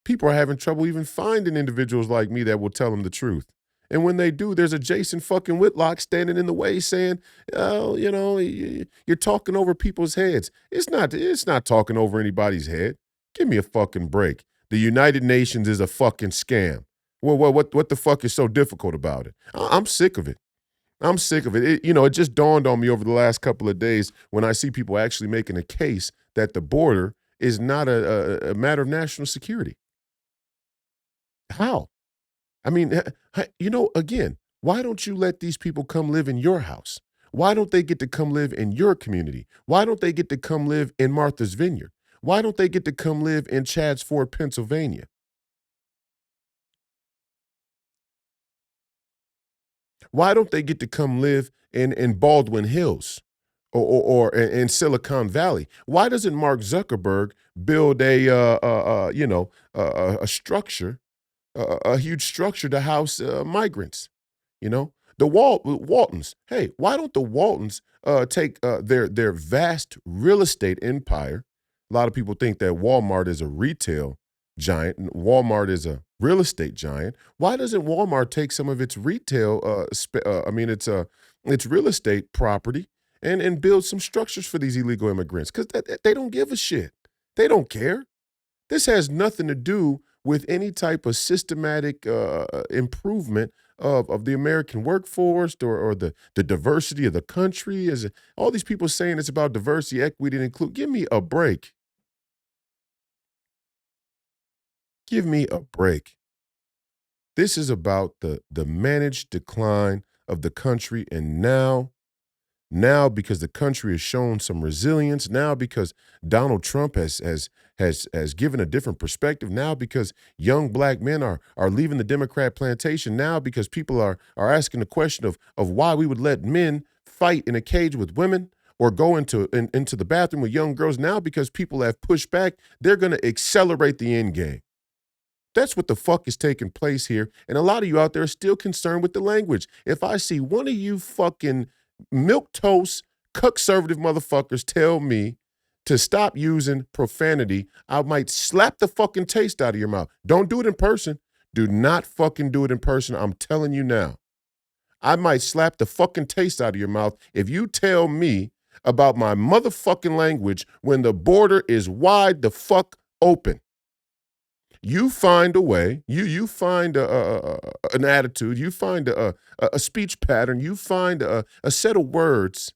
People are having trouble even finding individuals like me that will tell them the truth. And when they do, there's a Jason fucking Whitlock standing in the way saying, "Oh, you're talking over people's heads." It's not talking over anybody's head. Give me a fucking break. The United Nations is a fucking scam. Well, what the fuck is so difficult about it? I'm sick of it. I'm sick of it. It just dawned on me over the last couple of days when I see people actually making a case that the border is not a matter of national security. How? I mean, again, why don't you let these people come live in your house? Why don't they get to come live in your community? Why don't they get to come live in Martha's Vineyard? Why don't they get to come live in Chadds Ford, Pennsylvania? Why don't they get to come live in Baldwin Hills or in Silicon Valley? Why doesn't Mark Zuckerberg build a structure, a huge structure to house migrants? You know, the Waltons. Hey, why don't the Waltons take their vast real estate empire? A lot of people think that Walmart is a retail giant, and Walmart is a real estate giant. Why doesn't Walmart take some of its retail? Its real estate property and build some structures for these illegal immigrants because they don't give a shit. They don't care. This has nothing to do with any type of systematic improvement of the American workforce or the diversity of the country. As all these people saying it's about diversity, equity, and include. Give me a break. Give me a break. This is about the managed decline of the country, and now because the country has shown some resilience, now because Donald Trump has given a different perspective, now because young black men are leaving the Democrat plantation, now because people are asking the question of why we would let men fight in a cage with women or go into the bathroom with young girls, now because people have pushed back, they're going to accelerate the end game. That's what the fuck is taking place here. And a lot of you out there are still concerned with the language. If I see one of you fucking milk toast, conservative motherfuckers tell me to stop using profanity, I might slap the fucking taste out of your mouth. Don't do it in person. Do not fucking do it in person. I'm telling you now. I might slap the fucking taste out of your mouth if you tell me about my motherfucking language when the border is wide the fuck open. You find a way. You find an attitude. You find a speech pattern. You find a set of words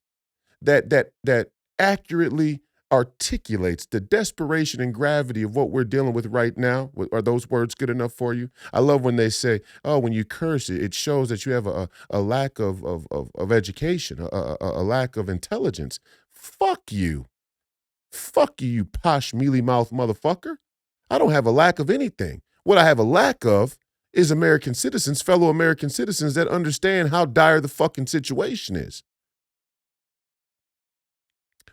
that accurately articulates the desperation and gravity of what we're dealing with right now. Are those words good enough for you? I love when they say, "Oh, when you curse it, it shows that you have a lack of education, a lack of intelligence." Fuck you. Fuck you, you posh mealy mouth motherfucker. I don't have a lack of anything. What I have a lack of is American citizens, fellow American citizens that understand how dire the fucking situation is.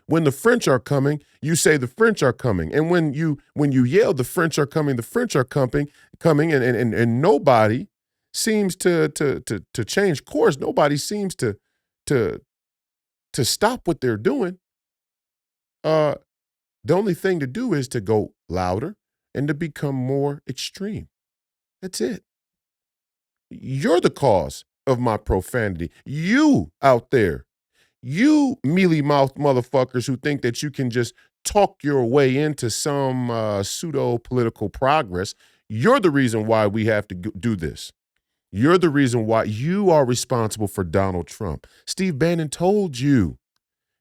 When the French are coming, you say the French are coming. And when you yell the French are coming, the French are coming and nobody seems to change course. Nobody seems to stop what they're doing. Uh the only thing to do is to go louder and to become more extreme. That's it. You're the cause of my profanity. You out there, you mealy mouthed motherfuckers who think that you can just talk your way into some pseudo political progress, you're the reason why we have to do this. You're the reason why you are responsible for Donald Trump. Steve Bannon told you.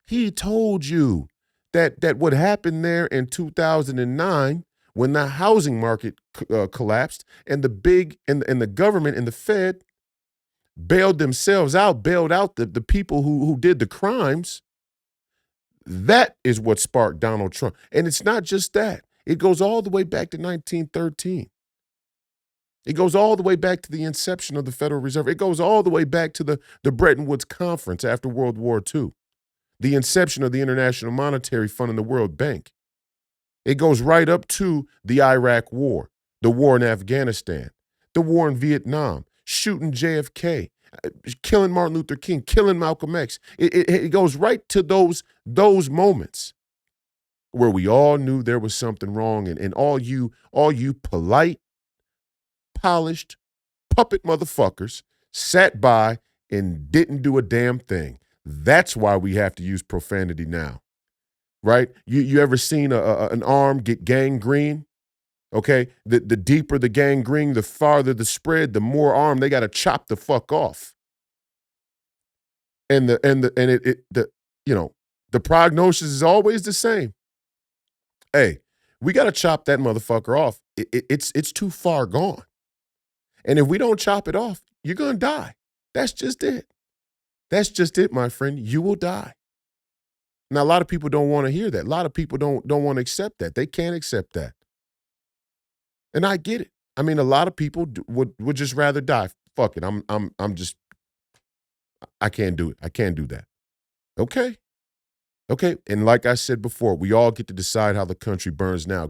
He told you that what happened there in 2009 when the housing market collapsed and the government and the Fed bailed themselves out, bailed out the people who did the crimes. That is what sparked Donald Trump. And it's not just that. It goes all the way back to 1913. It goes all the way back to the inception of the Federal Reserve. It goes all the way back to the Bretton Woods Conference after World War II, the inception of the International Monetary Fund and the World Bank. It goes right up to the Iraq War, the war in Afghanistan, the war in Vietnam, shooting JFK, killing Martin Luther King, killing Malcolm X. It goes right to those moments where we all knew there was something wrong, and all you polite, polished puppet motherfuckers sat by and didn't do a damn thing. That's why we have to use profanity now, right? You ever seen an arm get gangrene? Okay, the deeper the gangrene, the farther the spread, the more arm they got to chop the fuck off. And you know the prognosis is always the same. Hey, we got to chop that motherfucker off. It's too far gone. And if we don't chop it off, you're gonna die. That's just it. That's just it, my friend. You will die. Now, a lot of people don't want to hear that. A lot of people don't want to accept that. They can't accept that. And I get it. I mean, a lot of people would just rather die. Fuck it. I'm just I can't do it. I can't do that. Okay. Okay. And like I said before, we all get to decide how the country burns now.